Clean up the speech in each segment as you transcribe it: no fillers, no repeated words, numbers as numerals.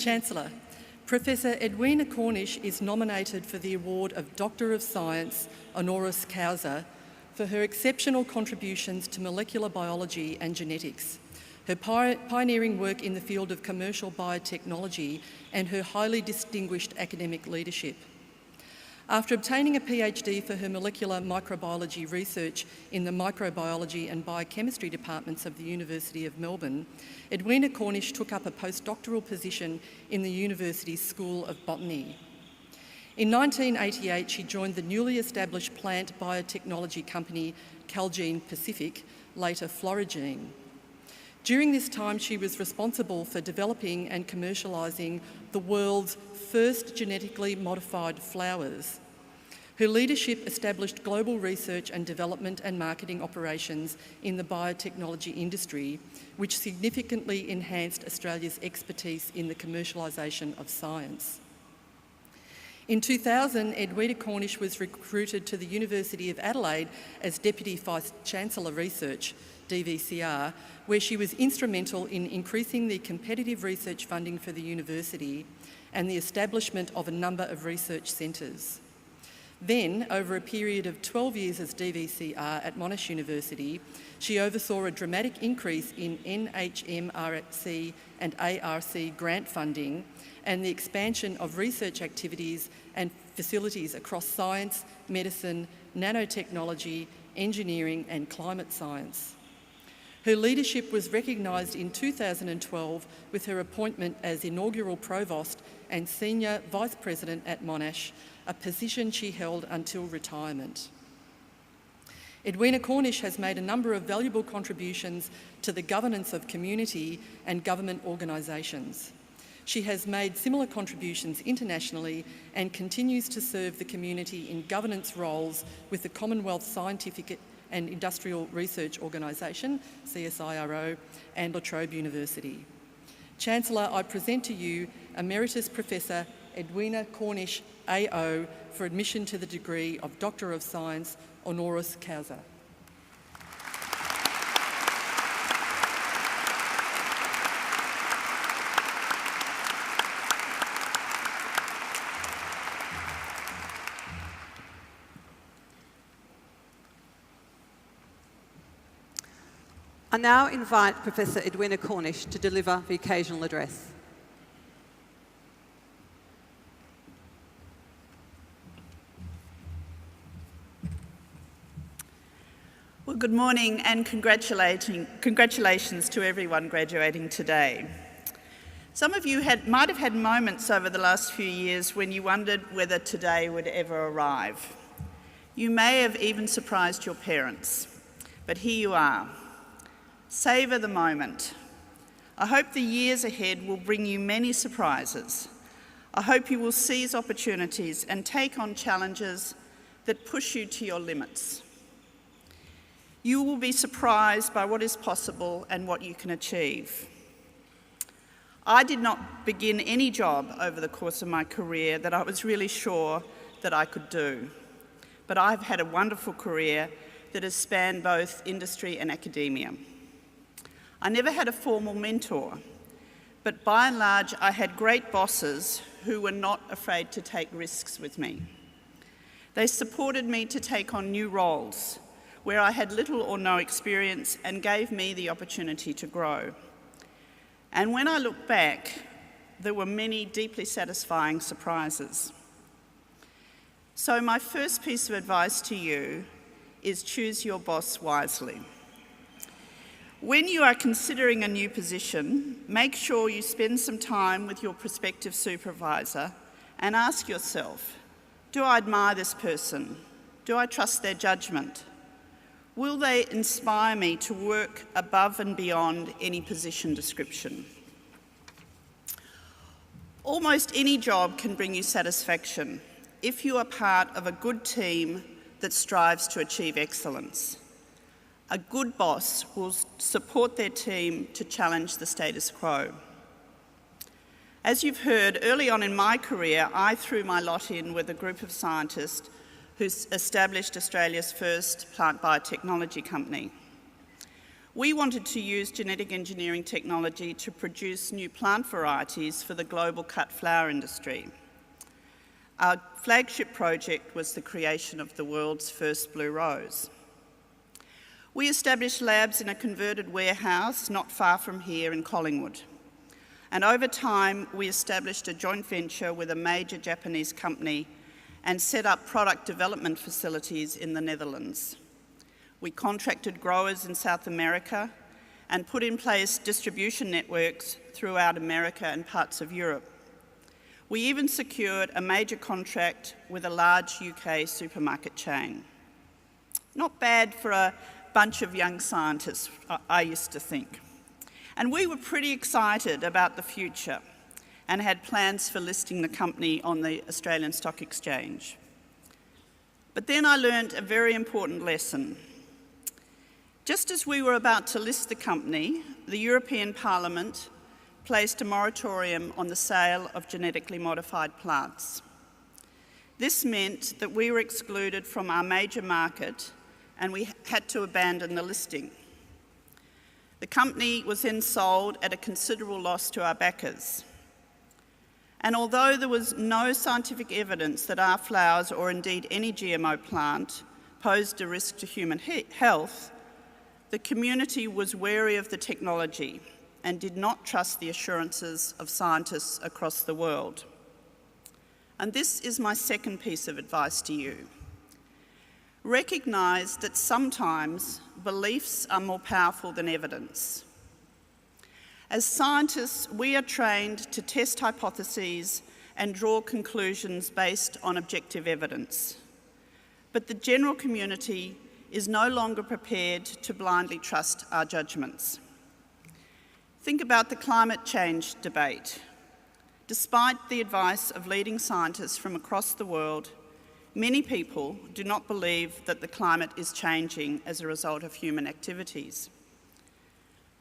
Chancellor, Professor Edwina Cornish is nominated for the award of Doctor of Science honoris causa for her exceptional contributions to molecular biology and genetics, her pioneering work in the field of commercial biotechnology, and her highly distinguished academic leadership. After obtaining a PhD for her molecular microbiology research in the microbiology and biochemistry departments of the University of Melbourne, Edwina Cornish took up a postdoctoral position in the university's School of Botany. In 1988, she joined the newly established plant biotechnology company Calgene Pacific, later Florigene. During this time, she was responsible for developing and commercialising the world's first genetically modified flowers. Her leadership established global research and development and marketing operations in the biotechnology industry, which significantly enhanced Australia's expertise in the commercialisation of science. In 2000, Edwina Cornish was recruited to the University of Adelaide as Deputy Vice-Chancellor Research, DVCR, where she was instrumental in increasing the competitive research funding for the university and the establishment of a number of research centres. Then, over a period of 12 years as DVCR at Monash University, she oversaw a dramatic increase in NHMRC and ARC grant funding and the expansion of research activities and facilities across science, medicine, nanotechnology, engineering and climate science. Her leadership was recognised in 2012 with her appointment as inaugural Provost and Senior Vice President at Monash, a position she held until retirement. Edwina Cornish has made a number of valuable contributions to the governance of community and government organisations. She has made similar contributions internationally and continues to serve the community in governance roles with the Commonwealth Scientific and Industrial Research Organisation, CSIRO, and La Trobe University. Chancellor, I present to you Emeritus Professor Edwina Cornish, AO, for admission to the degree of Doctor of Science honoris causa. I now invite Professor Edwina Cornish to deliver the occasional address. Well, good morning and congratulations to everyone graduating today. Some of you might have had moments over the last few years when you wondered whether today would ever arrive. You may have even surprised your parents, but here you are. Savour the moment. I hope the years ahead will bring you many surprises. I hope you will seize opportunities and take on challenges that push you to your limits. You will be surprised by what is possible and what you can achieve. I did not begin any job over the course of my career that I was really sure that I could do, but I've had a wonderful career that has spanned both industry and academia. I never had a formal mentor, but by and large I had great bosses who were not afraid to take risks with me. They supported me to take on new roles where I had little or no experience and gave me the opportunity to grow. And when I look back, there were many deeply satisfying surprises. So my first piece of advice to you is choose your boss wisely. When you are considering a new position, make sure you spend some time with your prospective supervisor and ask yourself, do I admire this person? Do I trust their judgment? Will they inspire me to work above and beyond any position description? Almost any job can bring you satisfaction if you are part of a good team that strives to achieve excellence. A good boss will support their team to challenge the status quo. As you've heard, early on in my career, I threw my lot in with a group of scientists who established Australia's first plant biotechnology company. We wanted to use genetic engineering technology to produce new plant varieties for the global cut flower industry. Our flagship project was the creation of the world's first blue rose. We established labs in a converted warehouse not far from here in Collingwood. And over time, we established a joint venture with a major Japanese company and set up product development facilities in the Netherlands. We contracted growers in South America and put in place distribution networks throughout America and parts of Europe. We even secured a major contract with a large UK supermarket chain. Not bad for a bunch of young scientists, I used to think. And we were pretty excited about the future and had plans for listing the company on the Australian Stock Exchange. But then I learned a very important lesson. Just as we were about to list the company, the European Parliament placed a moratorium on the sale of genetically modified plants. This meant that we were excluded from our major market and we had to abandon the listing. The company was then sold at a considerable loss to our backers. And although there was no scientific evidence that our flowers, or indeed any GMO plant, posed a risk to human health, the community was wary of the technology and did not trust the assurances of scientists across the world. And this is my second piece of advice to you. Recognise that sometimes beliefs are more powerful than evidence. As scientists, we are trained to test hypotheses and draw conclusions based on objective evidence. But the general community is no longer prepared to blindly trust our judgments. Think about the climate change debate. Despite the advice of leading scientists from across the world, many people do not believe that the climate is changing as a result of human activities.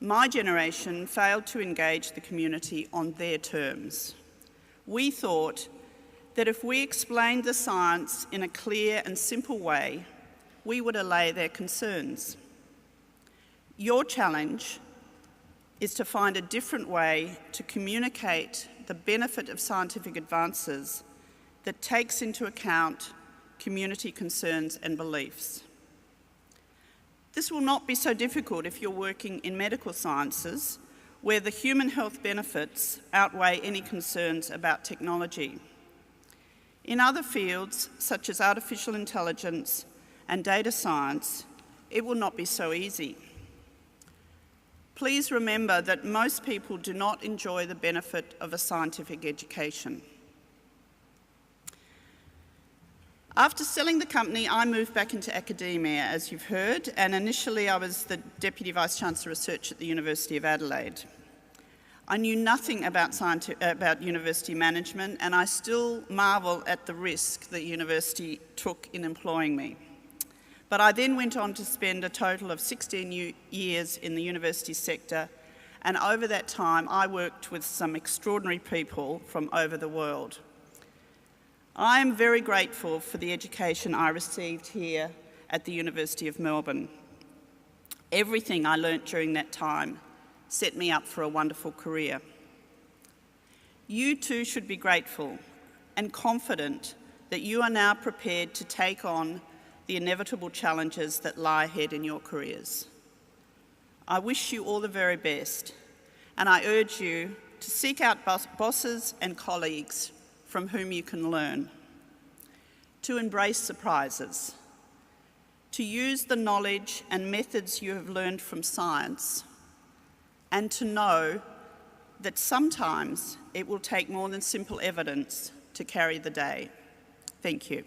My generation failed to engage the community on their terms. We thought that if we explained the science in a clear and simple way, we would allay their concerns. Your challenge is to find a different way to communicate the benefit of scientific advances that takes into account community concerns and beliefs. This will not be so difficult if you're working in medical sciences, where the human health benefits outweigh any concerns about technology. In other fields, such as artificial intelligence and data science, it will not be so easy. Please remember that most people do not enjoy the benefit of a scientific education. After selling the company, I moved back into academia, as you've heard, and initially I was the Deputy Vice-Chancellor Research at the University of Adelaide. I knew nothing about university management, and I still marvel at the risk the university took in employing me. But I then went on to spend a total of 16 years in the university sector, and over that time I worked with some extraordinary people from over the world. I am very grateful for the education I received here at the University of Melbourne. Everything I learnt during that time set me up for a wonderful career. You too should be grateful and confident that you are now prepared to take on the inevitable challenges that lie ahead in your careers. I wish you all the very best, and I urge you to seek out bosses and colleagues from whom you can learn, to embrace surprises, to use the knowledge and methods you have learned from science, and to know that sometimes it will take more than simple evidence to carry the day. Thank you.